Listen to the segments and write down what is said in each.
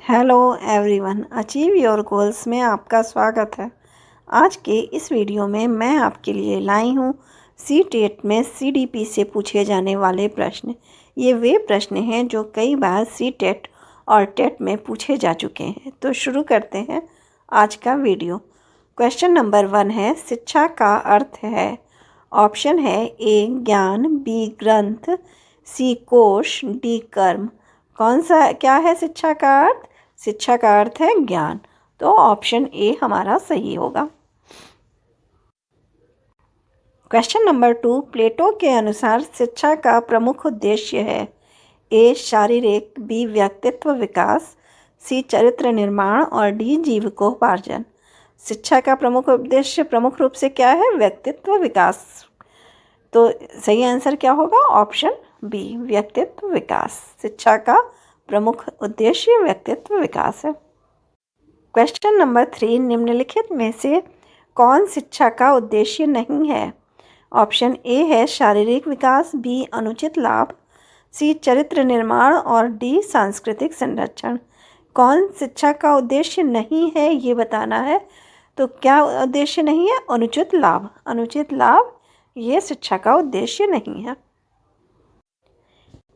Hello everyone, achieve your goals में आपका स्वागत है। आज के इस वीडियो में मैं आपके लिए लाई हूँ सी-टेट में सीडीपी से पूछे जाने वाले प्रश्न। ये वे प्रश्न हैं जो कई बार सी-टेट और टेट में पूछे जा चुके हैं। तो शुरू करते हैं आज का वीडियो। क्वेश्चन नंबर 1 है, शिक्षा का अर्थ है। ऑप्शन है ए ज्ञान, बी ग्रंथ, सी कोश, डी कर्म। कौन सा क्या है शिक्षा का अर्थ? शिक्षा का अर्थ है ज्ञान, तो ऑप्शन ए हमारा सही होगा। क्वेश्चन नंबर 2, प्लेटो के अनुसार शिक्षा का प्रमुख उद्देश्य है। ए शारीरिक, बी व्यक्तित्व विकास, सी चरित्र निर्माण और डी जीविकोपार्जन। शिक्षा का प्रमुख उद्देश्य प्रमुख रूप से क्या है? व्यक्तित्व विकास। तो सही आंसर क्या होगा? ऑप्शन बी व्यक्तित्व विकास। शिक्षा का प्रमुख उद्देश्य व्यक्तित्व विकास है। क्वेश्चन नंबर 3, निम्नलिखित में से कौन शिक्षा का उद्देश्य नहीं है? ऑप्शन ए है शारीरिक विकास, बी अनुचित लाभ, सी चरित्र निर्माण और डी सांस्कृतिक संरक्षण। कौन शिक्षा का उद्देश्य नहीं है ये बताना है। तो क्या उद्देश्य नहीं है? अनुचित लाभ। अनुचित लाभ ये शिक्षा का उद्देश्य नहीं है।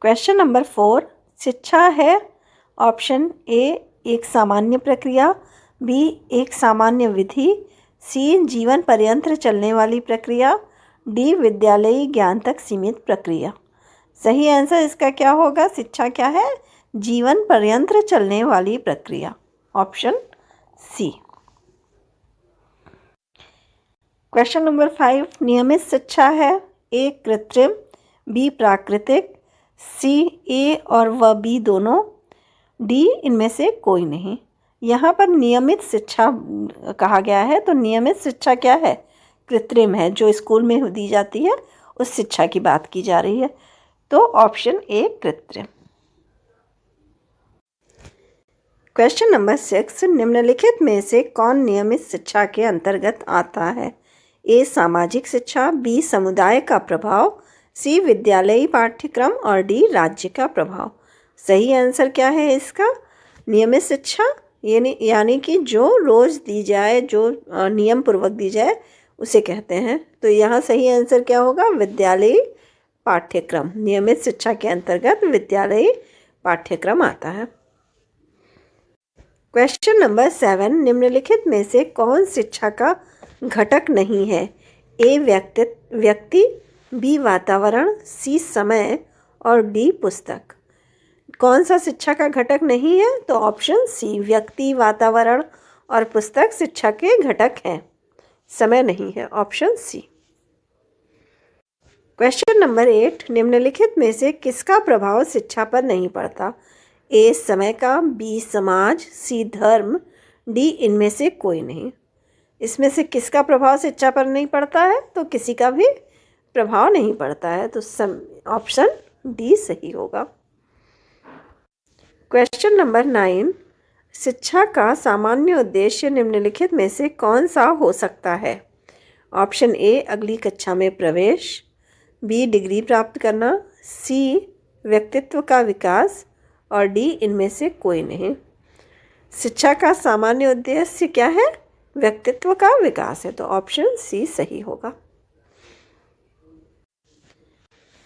क्वेश्चन नंबर 4, शिक्षा है। ऑप्शन ए एक सामान्य प्रक्रिया, बी एक सामान्य विधि, सी जीवन पर्यंत चलने वाली प्रक्रिया, डी विद्यालयी ज्ञान तक सीमित प्रक्रिया। सही आंसर इसका क्या होगा? शिक्षा क्या है? जीवन पर्यंत चलने वाली प्रक्रिया। Option C. क्वेश्चन नंबर 5, नियमित शिक्षा है। ए कृत्रिम, बी प्राकृतिक, सी ए और व बी दोनों, डी इनमें से कोई नहीं। यहाँ पर नियमित शिक्षा कहा गया है, तो नियमित शिक्षा क्या है? कृत्रिम है, जो स्कूल में दी जाती है उस शिक्षा की बात की जा रही है। तो ऑप्शन ए कृत्रिम। क्वेश्चन नंबर 6, निम्नलिखित में से कौन नियमित शिक्षा के अंतर्गत आता है? ए सामाजिक शिक्षा, बी समुदाय का प्रभाव, सी विद्यालयी पाठ्यक्रम और डी राज्य का प्रभाव। सही आंसर क्या है इसका? नियमित शिक्षा यानी कि जो रोज़ दी जाए, जो नियम पूर्वक दी जाए उसे कहते हैं। तो यहाँ सही आंसर क्या होगा? विद्यालयी पाठ्यक्रम। नियमित शिक्षा के अंतर्गत विद्यालयी पाठ्यक्रम आता है। क्वेश्चन नंबर 7, निम्नलिखित में से कौन शिक्षा का घटक नहीं है? ए व्यक्ति, बी वातावरण, सी समय और डी पुस्तक। कौन सा शिक्षा का घटक नहीं है? तो ऑप्शन सी व्यक्ति, वातावरण और पुस्तक शिक्षा के घटक हैं, समय नहीं है। Option C. क्वेश्चन नंबर 8, निम्नलिखित में से किसका प्रभाव शिक्षा पर नहीं पड़ता? ए समय का, बी समाज, सी धर्म, डी इनमें से कोई नहीं। इसमें से किसका प्रभाव शिक्षा पर नहीं पड़ता है? तो किसी का भी प्रभाव नहीं पड़ता है, तो ऑप्शन डी सही होगा। क्वेश्चन नंबर 9, शिक्षा का सामान्य उद्देश्य निम्नलिखित में से कौन सा हो सकता है? ऑप्शन ए अगली कक्षा में प्रवेश, बी डिग्री प्राप्त करना, सी व्यक्तित्व का विकास और डी इनमें से कोई नहीं। शिक्षा का सामान्य उद्देश्य क्या है? व्यक्तित्व का विकास है, तो ऑप्शन सी सही होगा।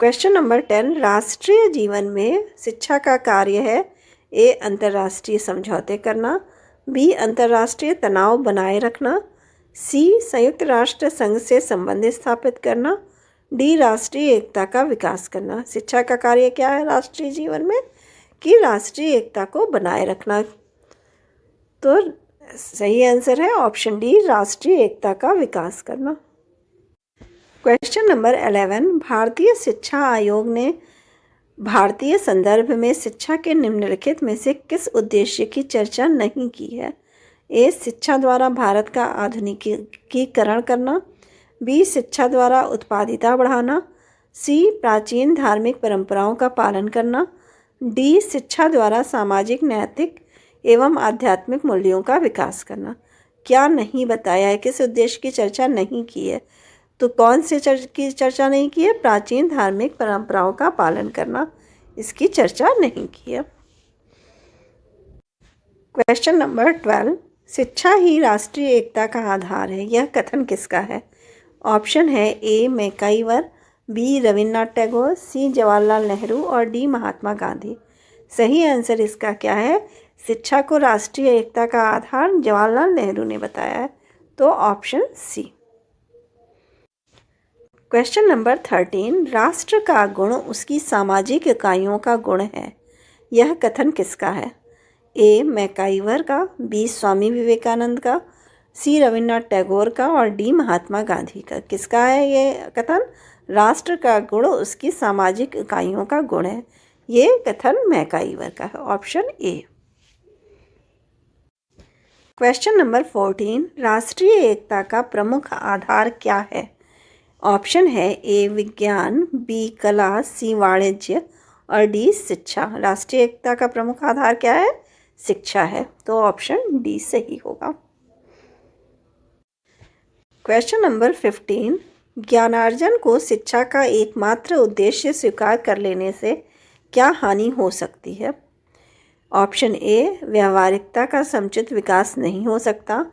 क्वेश्चन नंबर 10, राष्ट्रीय जीवन में शिक्षा का कार्य है। ए अंतर्राष्ट्रीय समझौते करना, बी अंतर्राष्ट्रीय तनाव बनाए रखना, सी संयुक्त राष्ट्र संघ से संबंध स्थापित करना, डी राष्ट्रीय एकता का विकास करना। शिक्षा का कार्य क्या है राष्ट्रीय जीवन में? कि राष्ट्रीय एकता को बनाए रखना। तो सही आंसर है ऑप्शन डी राष्ट्रीय एकता का विकास करना। क्वेश्चन नंबर 11, भारतीय शिक्षा आयोग ने भारतीय संदर्भ में शिक्षा के निम्नलिखित में से किस उद्देश्य की चर्चा नहीं की है? ए शिक्षा द्वारा भारत का आधुनिकीकरण करना, बी शिक्षा द्वारा उत्पादिता बढ़ाना, सी प्राचीन धार्मिक परंपराओं का पालन करना, डी शिक्षा द्वारा सामाजिक, नैतिक एवं आध्यात्मिक मूल्यों का विकास करना। क्या नहीं बताया है, किस उद्देश्य की चर्चा नहीं की है? तो कौन से की चर्चा नहीं की है? प्राचीन धार्मिक परंपराओं का पालन करना, इसकी चर्चा नहीं की है। क्वेश्चन नंबर 12, शिक्षा ही राष्ट्रीय एकता का आधार है, यह कथन किसका है? ऑप्शन है ए मैकाइवर, बी रविन्द्रनाथ टैगोर, सी जवाहरलाल नेहरू और डी महात्मा गांधी। सही आंसर इसका क्या है? शिक्षा को राष्ट्रीय एकता का आधार जवाहरलाल नेहरू ने बताया है, तो ऑप्शन सी। क्वेश्चन नंबर 13, राष्ट्र का गुण उसकी सामाजिक इकाइयों का गुण है, यह कथन किसका है? ए मैकाइवर का, बी स्वामी विवेकानंद का, सी रविन्द्रनाथ टैगोर का और डी महात्मा गांधी का। किसका है ये कथन? राष्ट्र का गुण उसकी सामाजिक इकाइयों का गुण है, ये कथन मैकाइवर का है, ऑप्शन ए। क्वेश्चन नंबर 14, राष्ट्रीय एकता का प्रमुख आधार क्या है? ऑप्शन है ए विज्ञान, बी कला, सी वाणिज्य और डी शिक्षा। राष्ट्रीय एकता का प्रमुख आधार क्या है? शिक्षा है, तो ऑप्शन डी सही होगा। क्वेश्चन नंबर 15, ज्ञानार्जन को शिक्षा का एकमात्र उद्देश्य स्वीकार कर लेने से क्या हानि हो सकती है? ऑप्शन ए व्यावहारिकता का समुचित विकास नहीं हो सकता,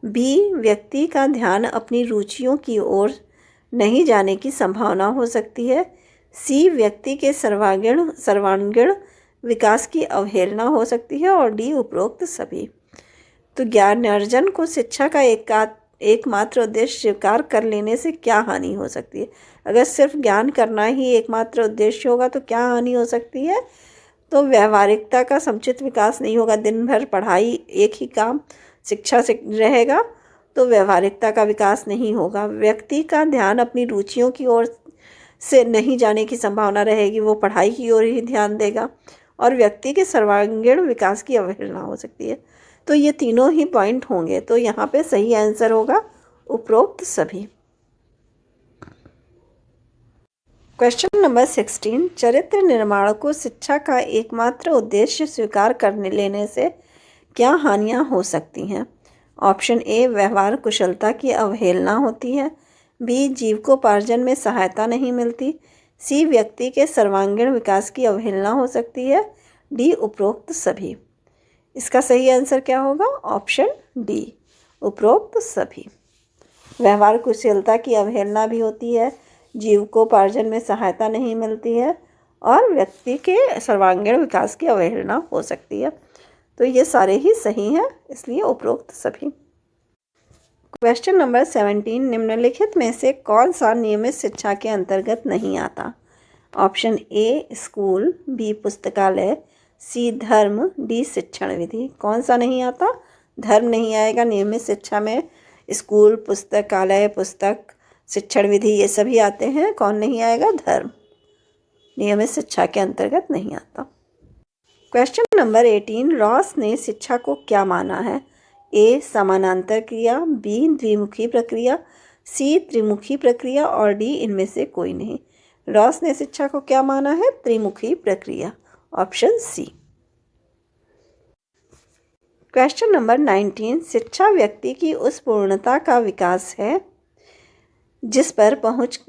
बी व्यक्ति का ध्यान अपनी रुचियों की ओर नहीं जाने की संभावना हो सकती है, सी व्यक्ति के सर्वांगीण विकास की अवहेलना हो सकती है और डी उपरोक्त सभी। तो ज्ञानार्जन को शिक्षा का एकमात्र उद्देश्य स्वीकार कर लेने से क्या हानि हो सकती है? अगर सिर्फ ज्ञान करना ही एकमात्र उद्देश्य होगा तो क्या हानि हो सकती है? तो व्यावहारिकता का समुचित विकास नहीं होगा, दिन भर पढ़ाई एक ही काम शिक्षा से रहेगा तो व्यावहारिकता का विकास नहीं होगा, व्यक्ति का ध्यान अपनी रुचियों की ओर से नहीं जाने की संभावना रहेगी, वो पढ़ाई की ओर ही ध्यान देगा और व्यक्ति के सर्वांगीण विकास की अवहेलना हो सकती है। तो ये तीनों ही पॉइंट होंगे, तो यहाँ पे सही आंसर होगा उपरोक्त सभी। क्वेश्चन नंबर 16, चरित्र निर्माण को शिक्षा का एकमात्र उद्देश्य स्वीकार करने लेने से क्या हानियाँ हो सकती हैं? ऑप्शन ए व्यवहार कुशलता की अवहेलना होती है, बी जीविकोपार्जन में सहायता नहीं मिलती, सी व्यक्ति के सर्वांगीण विकास की अवहेलना हो सकती है, डी उपरोक्त सभी। इसका सही आंसर क्या होगा? ऑप्शन डी उपरोक्त सभी। व्यवहार कुशलता की अवहेलना भी होती है, जीविकोपार्जन में सहायता नहीं मिलती है और व्यक्ति के सर्वांगीण विकास की अवहेलना हो सकती है, तो ये सारे ही सही हैं, इसलिए उपरोक्त सभी। क्वेश्चन नंबर 17, निम्नलिखित में से कौन सा नियमित शिक्षा के अंतर्गत नहीं आता? ऑप्शन ए स्कूल, बी पुस्तकालय, सी धर्म, डी शिक्षण विधि। कौन सा नहीं आता? धर्म नहीं आएगा नियमित शिक्षा में, स्कूल, पुस्तकालय, पुस्तक, शिक्षण विधि ये सभी आते हैं। कौन नहीं आएगा? धर्म नियमित शिक्षा के अंतर्गत नहीं आता। क्वेश्चन नंबर 18, रॉस ने शिक्षा को क्या माना है? ए समानांतर क्रिया, बी द्विमुखी प्रक्रिया, सी त्रिमुखी प्रक्रिया और डी इनमें से कोई नहीं। रॉस ने शिक्षा को क्या माना है? त्रिमुखी प्रक्रिया, ऑप्शन सी। क्वेश्चन नंबर 19, शिक्षा व्यक्ति की उस पूर्णता का विकास है जिस पर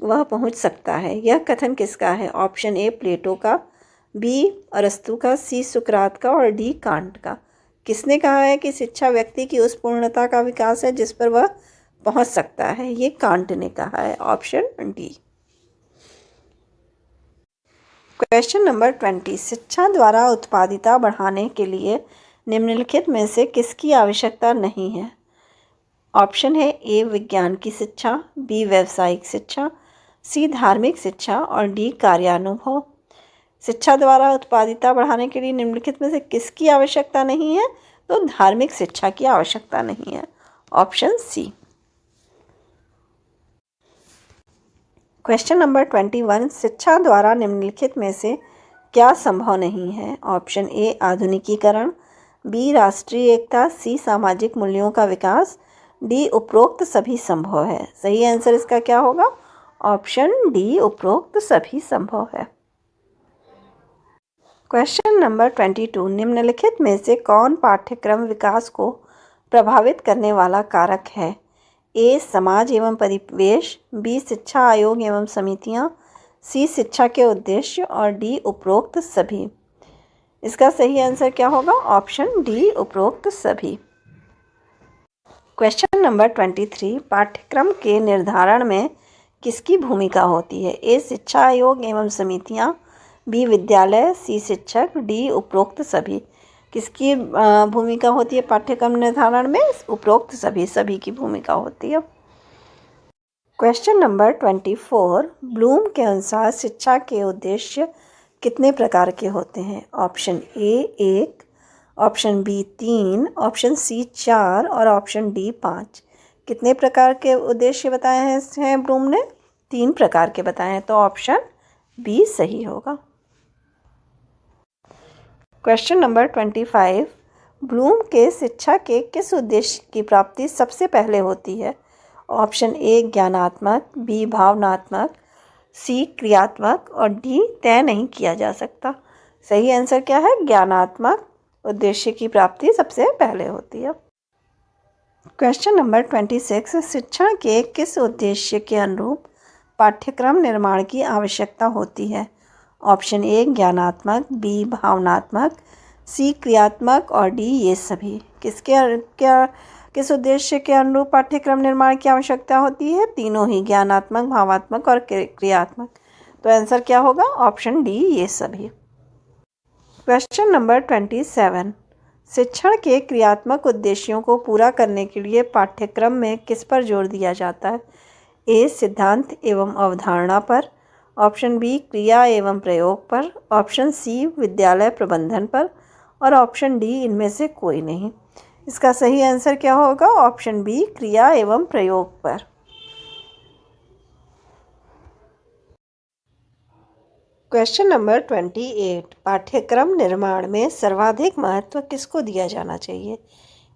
वह पहुंच सकता है, यह कथन किसका है? ऑप्शन ए प्लेटो का, बी अरस्तु का, सी सुकरात का और डी कांट का। किसने कहा है कि शिक्षा व्यक्ति की उस पूर्णता का विकास है जिस पर वह पहुंच सकता है? ये कांट ने कहा है, ऑप्शन डी। क्वेश्चन नंबर 20, शिक्षा द्वारा उत्पादिता बढ़ाने के लिए निम्नलिखित में से किसकी आवश्यकता नहीं है? ऑप्शन है ए विज्ञान की शिक्षा, बी व्यावसायिक शिक्षा, सी धार्मिक शिक्षा और डी कार्यानुभव। शिक्षा द्वारा उत्पादिता बढ़ाने के लिए निम्नलिखित में से किसकी आवश्यकता नहीं है? तो धार्मिक शिक्षा की आवश्यकता नहीं है, ऑप्शन सी। क्वेश्चन नंबर 21, शिक्षा द्वारा निम्नलिखित में से क्या संभव नहीं है? ऑप्शन ए आधुनिकीकरण, बी राष्ट्रीय एकता, सी सामाजिक मूल्यों का विकास, डी उपरोक्त सभी संभव है। सही आंसर इसका क्या होगा? ऑप्शन डी उपरोक्त सभी संभव है। क्वेश्चन नंबर 22, निम्नलिखित में से कौन पाठ्यक्रम विकास को प्रभावित करने वाला कारक है? ए समाज एवं परिवेश, बी शिक्षा आयोग एवं समितियां, सी शिक्षा के उद्देश्य और डी उपरोक्त सभी। इसका सही आंसर क्या होगा? ऑप्शन डी, उपरोक्त सभी। क्वेश्चन नंबर 23, पाठ्यक्रम के निर्धारण में किसकी भूमिका होती है? ए, शिक्षा आयोग एवं समितियां, बी, विद्यालय, सी, शिक्षक, डी, उपरोक्त सभी। किसकी भूमिका होती है पाठ्यक्रम निर्धारण में? उपरोक्त सभी की भूमिका होती है। क्वेश्चन नंबर 24, ब्लूम के अनुसार शिक्षा के उद्देश्य कितने प्रकार के होते हैं? Option A 1, option B 3, option C 4 और ऑप्शन डी 5। कितने प्रकार के उद्देश्य बताए हैं ब्लूम ने? 3 प्रकार के बताए हैं, तो ऑप्शन बी सही होगा। क्वेश्चन नंबर 25, ब्लूम के शिक्षा के किस उद्देश्य की प्राप्ति सबसे पहले होती है? ऑप्शन ए ज्ञानात्मक, बी भावनात्मक, सी क्रियात्मक और डी तय नहीं किया जा सकता। सही आंसर क्या है? ज्ञानात्मक उद्देश्य की प्राप्ति सबसे पहले होती है। क्वेश्चन नंबर 26, शिक्षण के किस उद्देश्य के अनुरूप पाठ्यक्रम निर्माण की आवश्यकता होती है? ऑप्शन ए ज्ञानात्मक, बी भावनात्मक, सी क्रियात्मक और डी ये सभी। किस उद्देश्य के अनुरूप पाठ्यक्रम निर्माण की आवश्यकता होती है? तीनों ही, ज्ञानात्मक, भावात्मक और क्रियात्मक। तो आंसर क्या होगा? ऑप्शन डी ये सभी। क्वेश्चन नंबर 27, शिक्षण के क्रियात्मक उद्देश्यों को पूरा करने के लिए पाठ्यक्रम में किस पर जोर दिया जाता है? ए, सिद्धांत एवं अवधारणा पर, ऑप्शन बी क्रिया एवं प्रयोग पर, ऑप्शन सी विद्यालय प्रबंधन पर और ऑप्शन डी इनमें से कोई नहीं। इसका सही आंसर क्या होगा? ऑप्शन बी क्रिया एवं प्रयोग पर। क्वेश्चन नंबर 28, पाठ्यक्रम निर्माण में सर्वाधिक महत्व किसको दिया जाना चाहिए?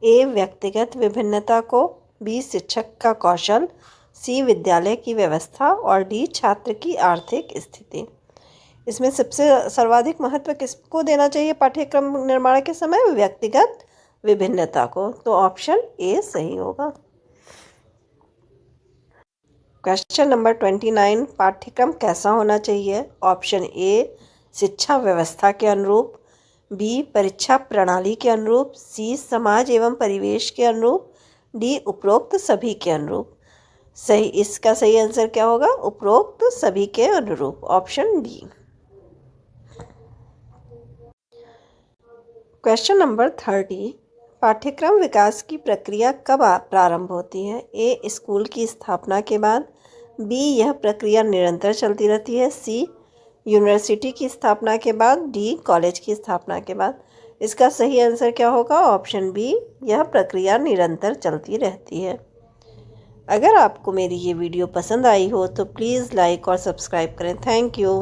ए, व्यक्तिगत विभिन्नता को, बी, शिक्षक का कौशल, सी, विद्यालय की व्यवस्था और डी, छात्र की आर्थिक स्थिति। इसमें सबसे सर्वाधिक महत्व किसको देना चाहिए पाठ्यक्रम निर्माण के समय? व्यक्तिगत विभिन्नता को। तो ऑप्शन ए सही होगा। क्वेश्चन नंबर 29, पाठ्यक्रम कैसा होना चाहिए? ऑप्शन ए शिक्षा व्यवस्था के अनुरूप, बी परीक्षा प्रणाली के अनुरूप, सी समाज एवं परिवेश के अनुरूप, डी उपरोक्त सभी के अनुरूप। इसका सही आंसर क्या होगा? उपरोक्त सभी के अनुरूप, ऑप्शन डी। क्वेश्चन नंबर 30, पाठ्यक्रम विकास की प्रक्रिया कब प्रारंभ होती है? ए, स्कूल की स्थापना के बाद, बी यह प्रक्रिया निरंतर चलती रहती है, सी यूनिवर्सिटी की स्थापना के बाद, डी कॉलेज की स्थापना के बाद। इसका सही आंसर क्या होगा? ऑप्शन बी, यह प्रक्रिया निरंतर चलती रहती है। अगर आपको मेरी ये वीडियो पसंद आई हो तो प्लीज़ लाइक और सब्सक्राइब करें। Thank you.